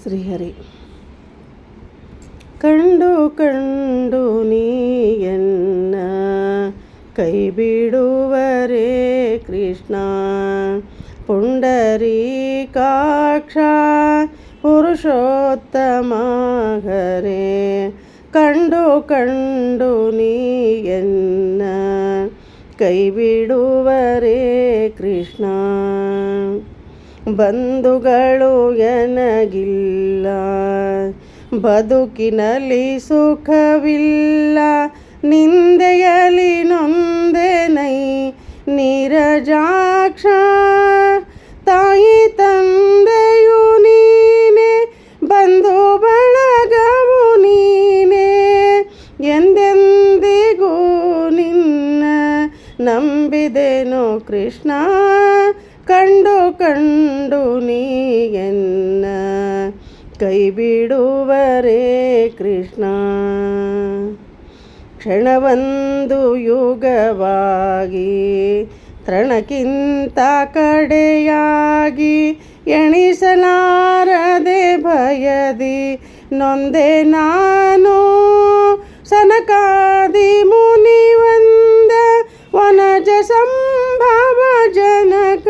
ಶ್ರೀಹರಿ. ಕಂಡು ಕಂಡು ನೀಯನ್ನ ಕೈ ಬಿಡುವರೇ ಕೃಷ್ಣ, ಪುಂಡರೀಕಾಕ್ಷ ಪುರುಷೋತ್ತಮ ಹರೇ. ಕಂಡು ಕಂಡು ನೀಯನ್ನ ಕೈ ಬಿಡುವರೇ ಕೃಷ್ಣ, ಬಂಧುಗಳು ಎನಗಿಲ್ಲ, ಬದುಕಿನಲ್ಲಿ ಸುಖವಿಲ್ಲ, ನಿಂದೆಯಲಿ ನೊಂದೆನೈ ನೀರಜಾಕ್ಷ. ತಾಯಿ ತಂದೆಯು ನೀನೆ, ಬಂಧು ಬಳಗವು ನೀನೆ, ಎಂದೆಂದಿಗೂ ನಿನ್ನ ನಂಬಿದೆನು ಕೃಷ್ಣ. ಕಂಡು ಕಂಡು ನೀಯನ್ನ ಕೈ ಬಿಡುವರೇ ಕೃಷ್ಣ. ಕ್ಷಣವೊಂದು ಯುಗವಾಗಿ ತೃಣಕ್ಕಿಂತ ಕಡೆಯಾಗಿ, ಎಣಿಸಲಾರದೆ ಭಯದಿ ನೊಂದೆ ನಾನು. ಸನಕಾದಿ ಮುನಿವಂದ ವನಜ ಸಂಭವ ಜನಕ,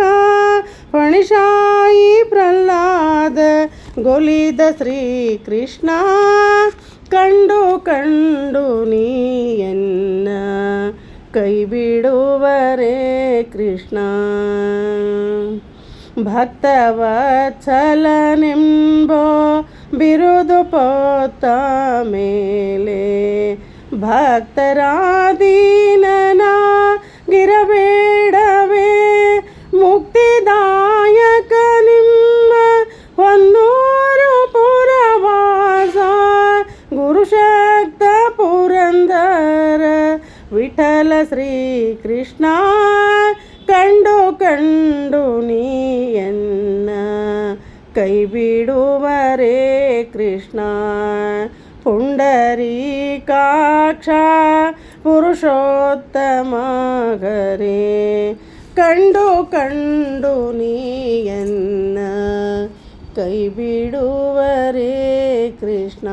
ಫಣಿಶಾಯಿ ಪ್ರಹ್ಲಾದ ಗೊಲಿದ ಶ್ರೀಕೃಷ್ಣ. ಕಂಡು ಕಂಡು ನೀಯನ್ನ ಕೈ ಬಿಡುವರೇ ಕೃಷ್ಣ. ಭಕ್ತವತ್ಸಲನೆಂಬೋ ಬಿರುದು ಪೋತ ಮೇಲೆ, ಭಕ್ತರಾದೀನನಾಗಿರಬೇಡವೇ ಮುಕ್ತಿದಾಯಕ ನಿಮ್ಮ ಹೊನ್ನೂರು ಪುರವಾಸ. ಗುರುಶಕ್ತ ಪುರಂದರ ವಿಠಲ ಶ್ರೀಕೃಷ್ಣ. ಕಂಡು ಕಂಡು ನೀಯನ್ನ ಕೈ ಬಿಡುವರೇ ಕೃಷ್ಣ, ಪುಂಡರೀಕಾಕ್ಷ ಪುರುಷೋತ್ತಮ ಹರೇ. ಕಂಡು ಕಂಡು ನೀಯನ್ನ ಕೈ ಬಿಡುವರೇ ಕೃಷ್ಣ.